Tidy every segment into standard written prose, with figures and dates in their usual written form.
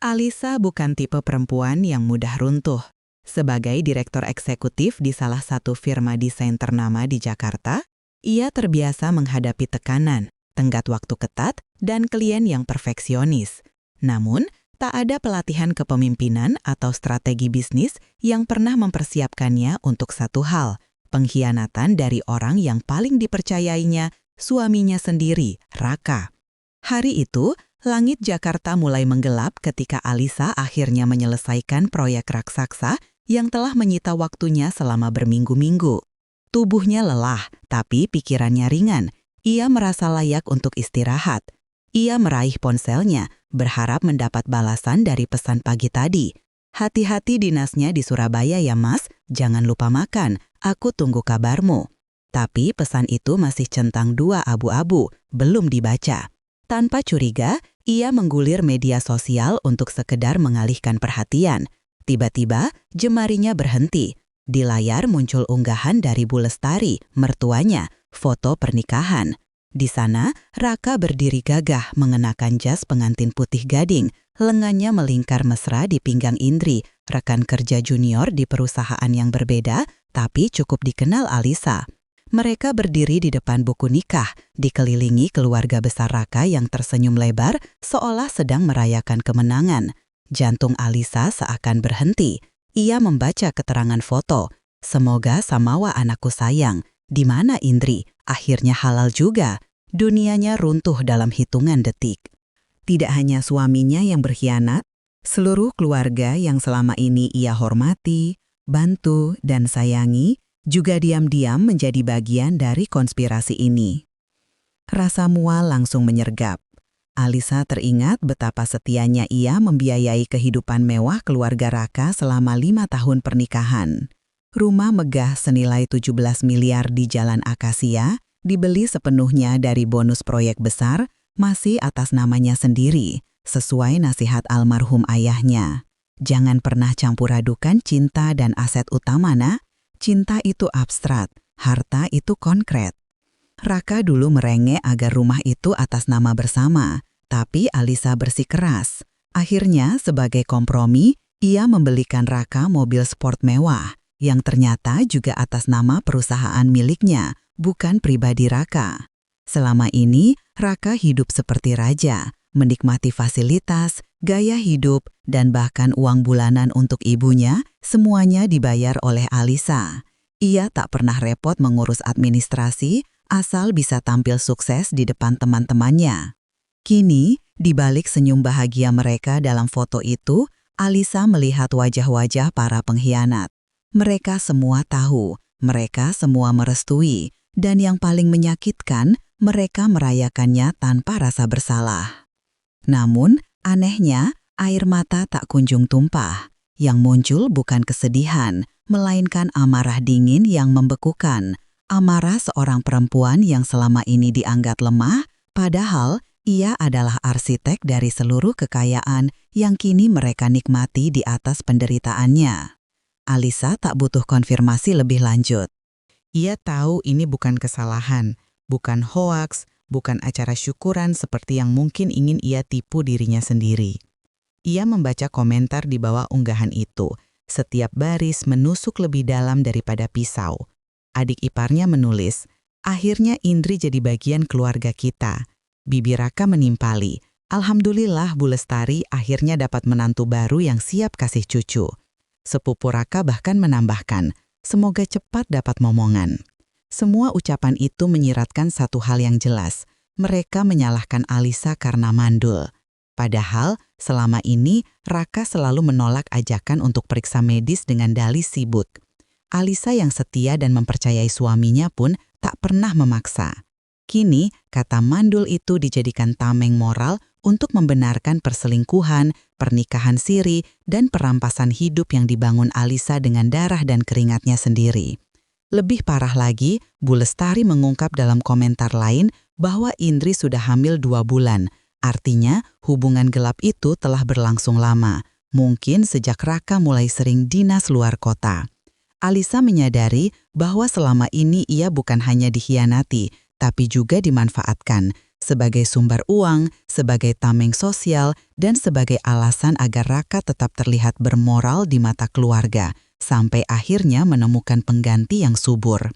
Alisa bukan tipe perempuan yang mudah runtuh. Sebagai direktur eksekutif di salah satu firma desain ternama di Jakarta, ia terbiasa menghadapi tekanan, tenggat waktu ketat, dan klien yang perfeksionis. Namun, tak ada pelatihan kepemimpinan atau strategi bisnis yang pernah mempersiapkannya untuk satu hal, pengkhianatan dari orang yang paling dipercayainya, suaminya sendiri, Raka. Hari itu, langit Jakarta mulai menggelap ketika Alisa akhirnya menyelesaikan proyek raksasa yang telah menyita waktunya selama berminggu-minggu. Tubuhnya lelah, tapi pikirannya ringan. Ia merasa layak untuk istirahat. Ia meraih ponselnya, berharap mendapat balasan dari pesan pagi tadi. "Hati-hati dinasnya di Surabaya ya Mas, jangan lupa makan, aku tunggu kabarmu." Tapi pesan itu masih centang dua abu-abu, belum dibaca. Tanpa curiga, ia menggulir media sosial untuk sekedar mengalihkan perhatian. Tiba-tiba, jemarinya berhenti. Di layar muncul unggahan dari Bu Lestari, mertuanya, foto pernikahan. Di sana, Raka berdiri gagah mengenakan jas pengantin putih gading, lengannya melingkar mesra di pinggang Indri, rekan kerja junior di perusahaan yang berbeda, tapi cukup dikenal Alisa. Mereka berdiri di depan buku nikah, dikelilingi keluarga besar Raka yang tersenyum lebar seolah sedang merayakan kemenangan. Jantung Alisa seakan berhenti. Ia membaca keterangan foto. "Semoga Samawa anakku sayang. Di mana Indri? Akhirnya halal juga." Dunianya runtuh dalam hitungan detik. Tidak hanya suaminya yang berkhianat, seluruh keluarga yang selama ini ia hormati, bantu, dan sayangi, juga diam-diam menjadi bagian dari konspirasi ini. Rasa mual langsung menyergap. Alisa teringat betapa setianya ia membiayai kehidupan mewah keluarga Raka selama 5 tahun pernikahan. Rumah megah senilai 17 miliar di Jalan Akasia, dibeli sepenuhnya dari bonus proyek besar, masih atas namanya sendiri, sesuai nasihat almarhum ayahnya. "Jangan pernah campur adukan cinta dan aset utama, Nak. Cinta itu abstrak, harta itu konkret." Raka dulu merengek agar rumah itu atas nama bersama, tapi Alisa bersikeras. Akhirnya, sebagai kompromi, ia membelikan Raka mobil sport mewah, yang ternyata juga atas nama perusahaan miliknya, bukan pribadi Raka. Selama ini, Raka hidup seperti raja, menikmati fasilitas, gaya hidup, dan bahkan uang bulanan untuk ibunya, semuanya dibayar oleh Alisa. Ia tak pernah repot mengurus administrasi, asal bisa tampil sukses di depan teman-temannya. Kini, di balik senyum bahagia mereka dalam foto itu, Alisa melihat wajah-wajah para pengkhianat. Mereka semua tahu, mereka semua merestui, dan yang paling menyakitkan, mereka merayakannya tanpa rasa bersalah. Namun, anehnya, air mata tak kunjung tumpah. Yang muncul bukan kesedihan, melainkan amarah dingin yang membekukan. Amarah seorang perempuan yang selama ini dianggap lemah, padahal ia adalah arsitek dari seluruh kekayaan yang kini mereka nikmati di atas penderitaannya. Alisa tak butuh konfirmasi lebih lanjut. Ia tahu ini bukan kesalahan, bukan hoaks, bukan acara syukuran seperti yang mungkin ingin ia tipu dirinya sendiri. Ia membaca komentar di bawah unggahan itu. Setiap baris menusuk lebih dalam daripada pisau. Adik iparnya menulis, "Akhirnya Indri jadi bagian keluarga kita." Bibi Raka menimpali, "Alhamdulillah Bu Lestari akhirnya dapat menantu baru yang siap kasih cucu." Sepupu Raka bahkan menambahkan, "Semoga cepat dapat momongan." Semua ucapan itu menyiratkan satu hal yang jelas. Mereka menyalahkan Alisa karena mandul. Padahal, selama ini Raka selalu menolak ajakan untuk periksa medis dengan dalih sibuk. Alisa yang setia dan mempercayai suaminya pun tak pernah memaksa. Kini, kata mandul itu dijadikan tameng moral untuk membenarkan perselingkuhan, pernikahan siri, dan perampasan hidup yang dibangun Alisa dengan darah dan keringatnya sendiri. Lebih parah lagi, Bu Lestari mengungkap dalam komentar lain bahwa Indri sudah hamil 2 bulan. Artinya, hubungan gelap itu telah berlangsung lama, mungkin sejak Raka mulai sering dinas luar kota. Alisa menyadari bahwa selama ini ia bukan hanya dikhianati, tapi juga dimanfaatkan. sebagai sumber uang, sebagai tameng sosial, dan sebagai alasan agar Raka tetap terlihat bermoral di mata keluarga, sampai akhirnya menemukan pengganti yang subur.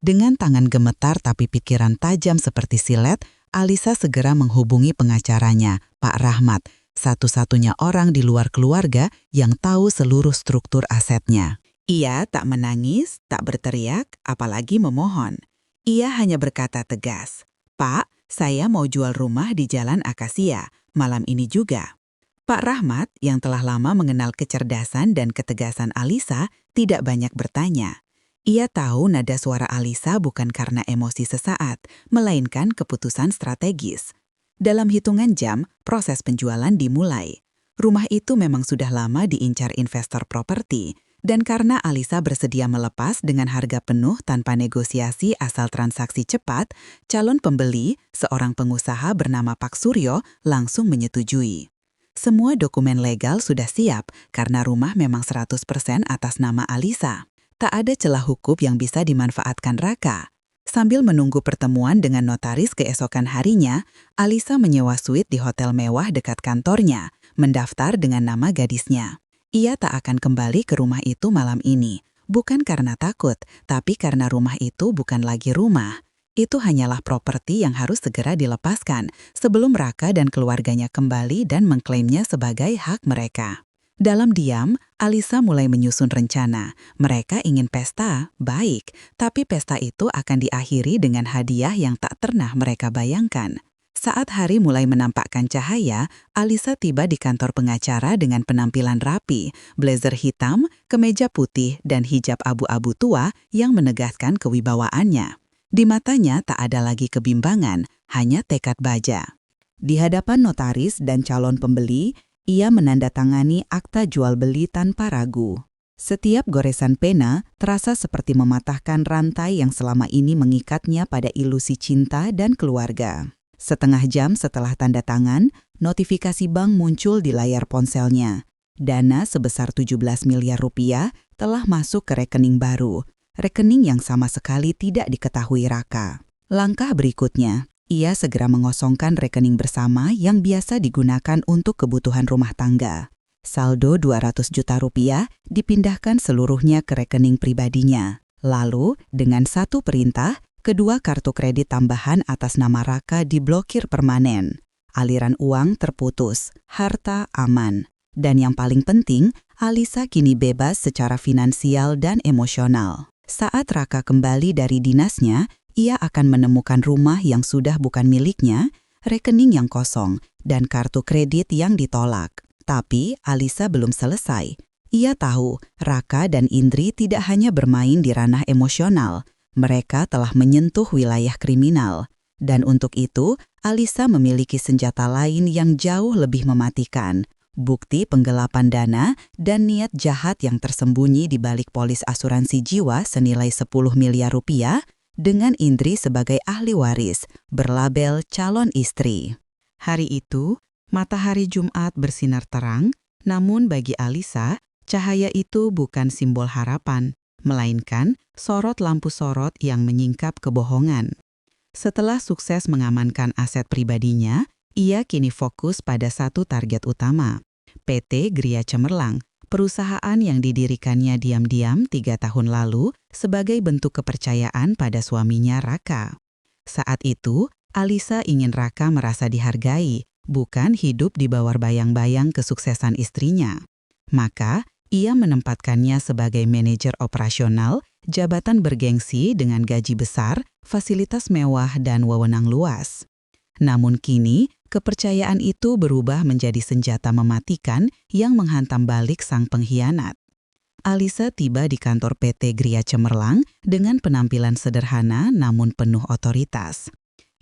Dengan tangan gemetar tapi pikiran tajam seperti silet, Alisa segera menghubungi pengacaranya, Pak Rahmat, satu-satunya orang di luar keluarga yang tahu seluruh struktur asetnya. Ia tak menangis, tak berteriak, apalagi memohon. Ia hanya berkata tegas, "Pak, saya mau jual rumah di Jalan Akasia, malam ini juga." Pak Rahmat, yang telah lama mengenal kecerdasan dan ketegasan Alisa, tidak banyak bertanya. Ia tahu nada suara Alisa bukan karena emosi sesaat, melainkan keputusan strategis. Dalam hitungan jam, proses penjualan dimulai. Rumah itu memang sudah lama diincar investor properti, dan karena Alisa bersedia melepas dengan harga penuh tanpa negosiasi asal transaksi cepat, calon pembeli, seorang pengusaha bernama Pak Suryo, langsung menyetujui. Semua dokumen legal sudah siap karena rumah memang 100% atas nama Alisa. Tak ada celah hukum yang bisa dimanfaatkan Raka. Sambil menunggu pertemuan dengan notaris keesokan harinya, Alisa menyewa suite di hotel mewah dekat kantornya, mendaftar dengan nama gadisnya. Ia tak akan kembali ke rumah itu malam ini, bukan karena takut, tapi karena rumah itu bukan lagi rumah. Itu hanyalah properti yang harus segera dilepaskan sebelum Raka dan keluarganya kembali dan mengklaimnya sebagai hak mereka. Dalam diam, Alisa mulai menyusun rencana. Mereka ingin pesta, baik, tapi pesta itu akan diakhiri dengan hadiah yang tak pernah mereka bayangkan. Saat hari mulai menampakkan cahaya, Alisa tiba di kantor pengacara dengan penampilan rapi, blazer hitam, kemeja putih, dan hijab abu-abu tua yang menegaskan kewibawaannya. Di matanya tak ada lagi kebimbangan, hanya tekad baja. Di hadapan notaris dan calon pembeli, ia menandatangani akta jual beli tanpa ragu. Setiap goresan pena terasa seperti mematahkan rantai yang selama ini mengikatnya pada ilusi cinta dan keluarga. Setengah jam setelah tanda tangan, notifikasi bank muncul di layar ponselnya. Dana sebesar 17 miliar rupiah telah masuk ke rekening baru, rekening yang sama sekali tidak diketahui Raka. Langkah berikutnya, ia segera mengosongkan rekening bersama yang biasa digunakan untuk kebutuhan rumah tangga. Saldo 200 juta rupiah dipindahkan seluruhnya ke rekening pribadinya. Lalu, dengan satu perintah, kedua kartu kredit tambahan atas nama Raka diblokir permanen. Aliran uang terputus, harta aman. Dan yang paling penting, Alisa kini bebas secara finansial dan emosional. Saat Raka kembali dari dinasnya, ia akan menemukan rumah yang sudah bukan miliknya, rekening yang kosong, dan kartu kredit yang ditolak. Tapi Alisa belum selesai. Ia tahu Raka dan Indri tidak hanya bermain di ranah emosional, mereka telah menyentuh wilayah kriminal. Dan untuk itu, Alisa memiliki senjata lain yang jauh lebih mematikan. Bukti penggelapan dana dan niat jahat yang tersembunyi di balik polis asuransi jiwa senilai 10 miliar rupiah, dengan Indri sebagai ahli waris, berlabel calon istri. Hari itu, matahari Jumat bersinar terang, namun bagi Alisa, cahaya itu bukan simbol harapan, melainkan sorot lampu sorot yang menyingkap kebohongan. Setelah sukses mengamankan aset pribadinya, ia kini fokus pada satu target utama, PT Gria Cemerlang, perusahaan yang didirikannya diam-diam 3 tahun lalu sebagai bentuk kepercayaan pada suaminya Raka. Saat itu, Alisa ingin Raka merasa dihargai, bukan hidup di bawah bayang-bayang kesuksesan istrinya. Maka, ia menempatkannya sebagai manajer operasional, jabatan bergengsi dengan gaji besar, fasilitas mewah, dan wewenang luas. Namun kini, kepercayaan itu berubah menjadi senjata mematikan yang menghantam balik sang pengkhianat. Alisa tiba di kantor PT Gria Cemerlang dengan penampilan sederhana namun penuh otoritas.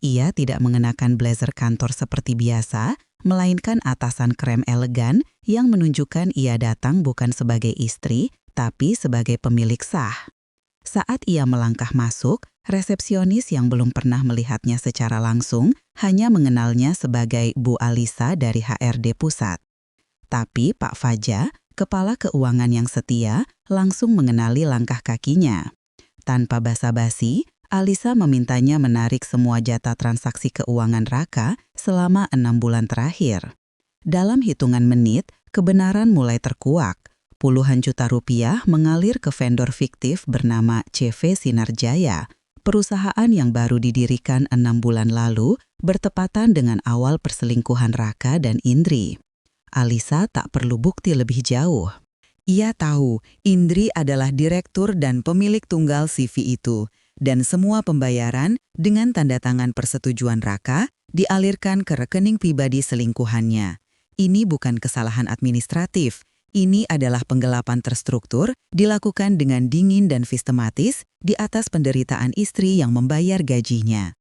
Ia tidak mengenakan blazer kantor seperti biasa, melainkan atasan krem elegan yang menunjukkan ia datang bukan sebagai istri, tapi sebagai pemilik sah. Saat ia melangkah masuk, resepsionis yang belum pernah melihatnya secara langsung hanya mengenalnya sebagai Bu Alisa dari HRD Pusat. Tapi Pak Faja, kepala keuangan yang setia, langsung mengenali langkah kakinya. Tanpa basa-basi, Alisa memintanya menarik semua jatah transaksi keuangan Raka selama 6 bulan terakhir. Dalam hitungan menit, kebenaran mulai terkuak. Puluhan juta rupiah mengalir ke vendor fiktif bernama CV Sinarjaya, perusahaan yang baru didirikan 6 bulan lalu bertepatan dengan awal perselingkuhan Raka dan Indri. Alisa tak perlu bukti lebih jauh. Ia tahu Indri adalah direktur dan pemilik tunggal CV itu, dan semua pembayaran dengan tanda tangan persetujuan Raka dialirkan ke rekening pribadi selingkuhannya. Ini bukan kesalahan administratif, ini adalah penggelapan terstruktur dilakukan dengan dingin dan sistematis di atas penderitaan istri yang membayar gajinya.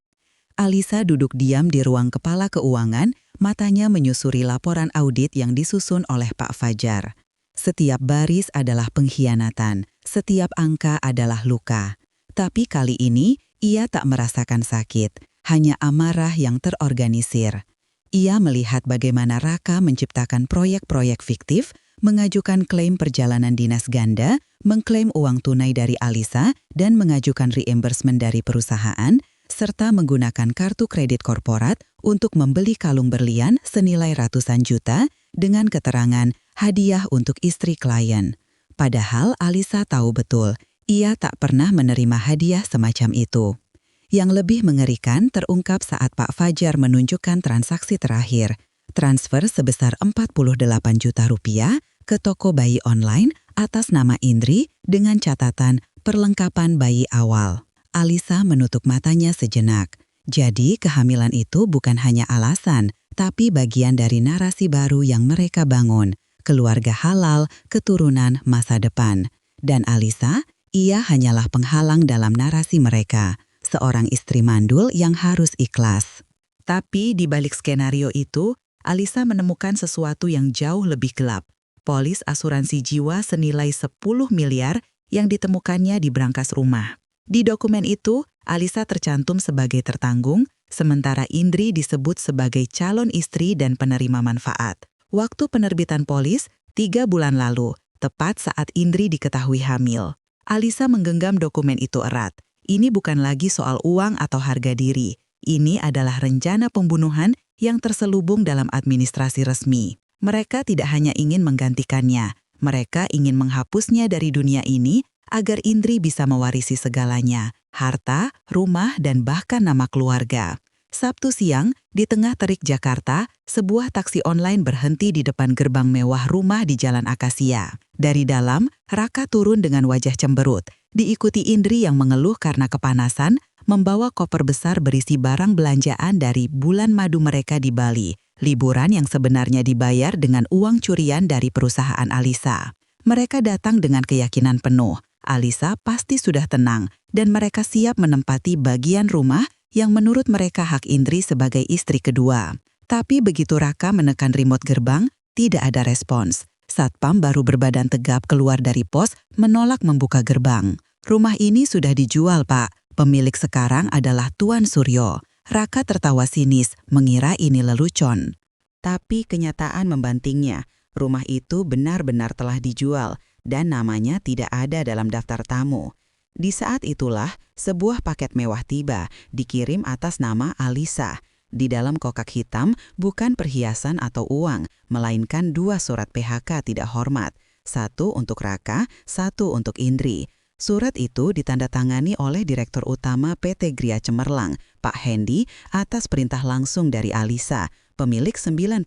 Alisa duduk diam di ruang kepala keuangan, matanya menyusuri laporan audit yang disusun oleh Pak Fajar. Setiap baris adalah pengkhianatan, setiap angka adalah luka. Tapi kali ini, ia tak merasakan sakit, hanya amarah yang terorganisir. Ia melihat bagaimana Raka menciptakan proyek-proyek fiktif, mengajukan klaim perjalanan dinas ganda, mengklaim uang tunai dari Alisa, dan mengajukan reimbursement dari perusahaan, serta menggunakan kartu kredit korporat untuk membeli kalung berlian senilai ratusan juta dengan keterangan hadiah untuk istri klien. Padahal Alisa tahu betul, ia tak pernah menerima hadiah semacam itu. Yang lebih mengerikan terungkap saat Pak Fajar menunjukkan transaksi terakhir, transfer sebesar 48 juta rupiah ke toko bayi online atas nama Indri dengan catatan perlengkapan bayi awal. Alisa menutup matanya sejenak. Jadi kehamilan itu bukan hanya alasan, tapi bagian dari narasi baru yang mereka bangun, keluarga halal, keturunan masa depan. Dan Alisa, ia hanyalah penghalang dalam narasi mereka, seorang istri mandul yang harus ikhlas. Tapi di balik skenario itu, Alisa menemukan sesuatu yang jauh lebih gelap. Polis asuransi jiwa senilai 10 miliar yang ditemukannya di brankas rumah. Di dokumen itu, Alisa tercantum sebagai tertanggung, sementara Indri disebut sebagai calon istri dan penerima manfaat. Waktu penerbitan polis, 3 bulan lalu, tepat saat Indri diketahui hamil. Alisa menggenggam dokumen itu erat. Ini bukan lagi soal uang atau harga diri. Ini adalah rencana pembunuhan yang terselubung dalam administrasi resmi. Mereka tidak hanya ingin menggantikannya, mereka ingin menghapusnya dari dunia ini agar Indri bisa mewarisi segalanya, harta, rumah, dan bahkan nama keluarga. Sabtu siang, di tengah terik Jakarta, sebuah taksi online berhenti di depan gerbang mewah rumah di Jalan Akasia. Dari dalam, Raka turun dengan wajah cemberut, diikuti Indri yang mengeluh karena kepanasan, membawa koper besar berisi barang belanjaan dari bulan madu mereka di Bali, liburan yang sebenarnya dibayar dengan uang curian dari perusahaan Alisa. Mereka datang dengan keyakinan penuh, Alisa pasti sudah tenang, dan mereka siap menempati bagian rumah yang menurut mereka hak Indri sebagai istri kedua. Tapi begitu Raka menekan remote gerbang, tidak ada respons. Satpam baru berbadan tegap keluar dari pos menolak membuka gerbang. Rumah ini sudah dijual, Pak. Pemilik sekarang adalah Tuan Suryo. Raka tertawa sinis, mengira ini lelucon. Tapi kenyataan membantingnya. Rumah itu benar-benar telah dijual dan namanya tidak ada dalam daftar tamu. Di saat itulah, sebuah paket mewah tiba, dikirim atas nama Alisa. Di dalam kokak hitam bukan perhiasan atau uang, melainkan 2 surat PHK tidak hormat. 1 untuk Raka, 1 untuk Indri. Surat itu ditandatangani oleh Direktur Utama PT Gria Cemerlang, Pak Hendy, atas perintah langsung dari Alisa, pemilik 90%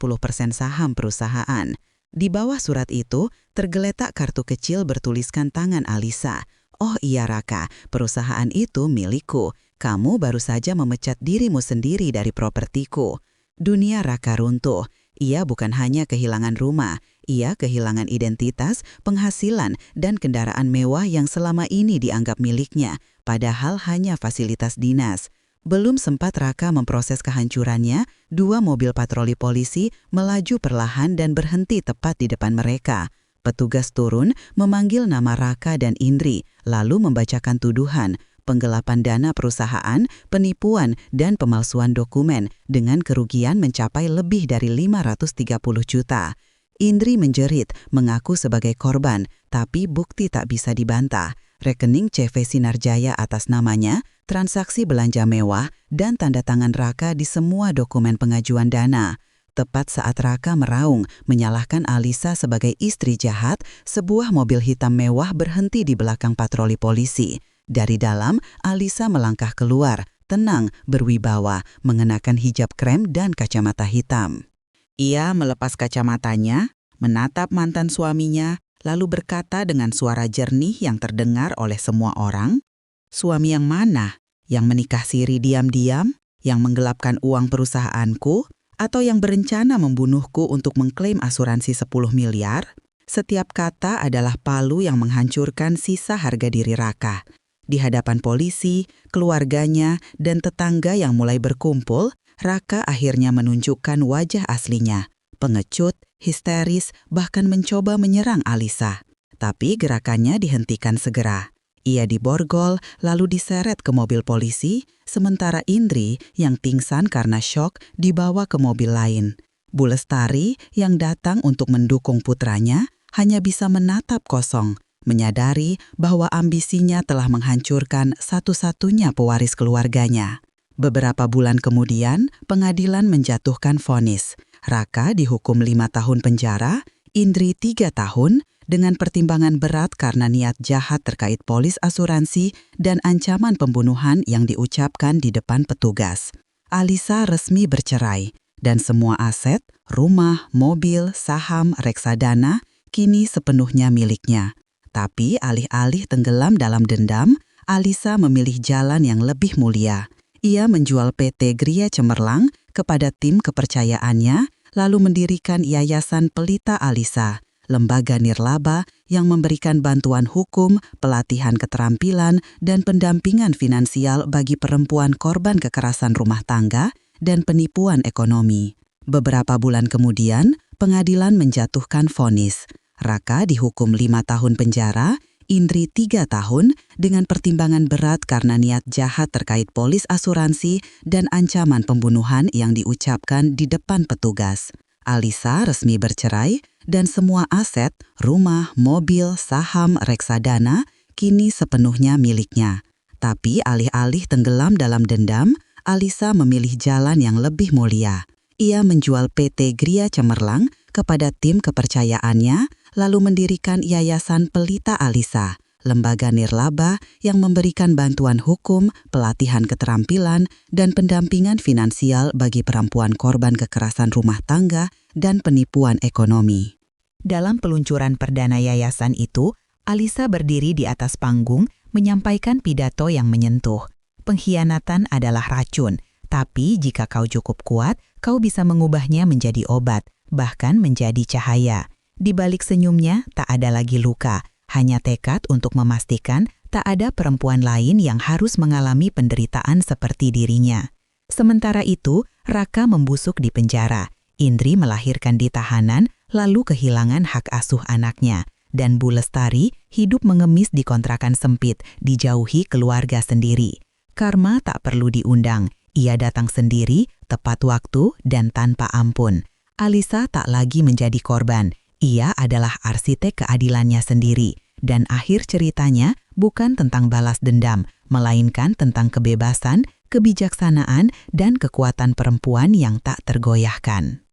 saham perusahaan. Di bawah surat itu, tergeletak kartu kecil bertuliskan tangan Alisa. Oh iya Raka, perusahaan itu milikku. Kamu baru saja memecat dirimu sendiri dari propertiku. Dunia Raka runtuh. Ia bukan hanya kehilangan rumah, ia kehilangan identitas, penghasilan, dan kendaraan mewah yang selama ini dianggap miliknya, padahal hanya fasilitas dinas. Belum sempat Raka memproses kehancurannya, 2 mobil patroli polisi melaju perlahan dan berhenti tepat di depan mereka. Petugas turun, memanggil nama Raka dan Indri, lalu membacakan tuduhan, penggelapan dana perusahaan, penipuan, dan pemalsuan dokumen dengan kerugian mencapai lebih dari 530 juta. Indri menjerit, mengaku sebagai korban, tapi bukti tak bisa dibantah. Rekening CV Sinarjaya atas namanya transaksi belanja mewah, dan tanda tangan Raka di semua dokumen pengajuan dana. Tepat saat Raka meraung menyalahkan Alisa sebagai istri jahat, sebuah mobil hitam mewah berhenti di belakang patroli polisi. Dari dalam, Alisa melangkah keluar, tenang, berwibawa, mengenakan hijab krem dan kacamata hitam. Ia melepas kacamatanya, menatap mantan suaminya, lalu berkata dengan suara jernih yang terdengar oleh semua orang, "Suami yang mana? Yang menikah siri diam-diam? Yang menggelapkan uang perusahaanku? Atau yang berencana membunuhku untuk mengklaim asuransi 10 miliar? Setiap kata adalah palu yang menghancurkan sisa harga diri Raka. Di hadapan polisi, keluarganya, dan tetangga yang mulai berkumpul, Raka akhirnya menunjukkan wajah aslinya. Pengecut, histeris, bahkan mencoba menyerang Alisa. Tapi gerakannya dihentikan segera. Ia diborgol, lalu diseret ke mobil polisi, sementara Indri yang pingsan karena syok dibawa ke mobil lain. Bu Lestari yang datang untuk mendukung putranya hanya bisa menatap kosong, menyadari bahwa ambisinya telah menghancurkan satu-satunya pewaris keluarganya. Beberapa bulan kemudian, pengadilan menjatuhkan vonis. Raka dihukum 5 tahun penjara, Indri 3 tahun, dengan pertimbangan berat karena niat jahat terkait polis asuransi dan ancaman pembunuhan yang diucapkan di depan petugas. Alisa resmi bercerai, dan semua aset, rumah, mobil, saham, reksadana, kini sepenuhnya miliknya. Tapi alih-alih tenggelam dalam dendam, Alisa memilih jalan yang lebih mulia. Ia menjual PT Gria Cemerlang kepada tim kepercayaannya, lalu mendirikan Yayasan Pelita Alisa, lembaga nirlaba yang memberikan bantuan hukum, pelatihan keterampilan, dan pendampingan finansial bagi perempuan korban kekerasan rumah tangga dan penipuan ekonomi. Beberapa bulan kemudian, pengadilan menjatuhkan vonis. Raka dihukum 5 tahun penjara, Indri 3 tahun dengan pertimbangan berat karena niat jahat terkait polis asuransi dan ancaman pembunuhan yang diucapkan di depan petugas. Alisa resmi bercerai dan semua aset, rumah, mobil, saham, reksadana kini sepenuhnya miliknya. Tapi alih-alih tenggelam dalam dendam, Alisa memilih jalan yang lebih mulia. Ia menjual PT Gria Cemerlang kepada tim kepercayaannya, lalu mendirikan Yayasan Pelita Alisa, lembaga nirlaba yang memberikan bantuan hukum, pelatihan keterampilan, dan pendampingan finansial bagi perempuan korban kekerasan rumah tangga dan penipuan ekonomi. Dalam peluncuran perdana yayasan itu, Alisa berdiri di atas panggung menyampaikan pidato yang menyentuh. Pengkhianatan adalah racun, tapi jika kau cukup kuat, kau bisa mengubahnya menjadi obat, bahkan menjadi cahaya. Di balik senyumnya tak ada lagi luka, hanya tekad untuk memastikan tak ada perempuan lain yang harus mengalami penderitaan seperti dirinya. Sementara itu, Raka membusuk di penjara, Indri melahirkan di tahanan, lalu kehilangan hak asuh anaknya, dan Bu Lestari hidup mengemis di kontrakan sempit, dijauhi keluarga sendiri. Karma tak perlu diundang, ia datang sendiri, tepat waktu, dan tanpa ampun. Alisa tak lagi menjadi korban, ia adalah arsitek keadilannya sendiri. Dan akhir ceritanya bukan tentang balas dendam, melainkan tentang kebebasan, kebijaksanaan, dan kekuatan perempuan yang tak tergoyahkan.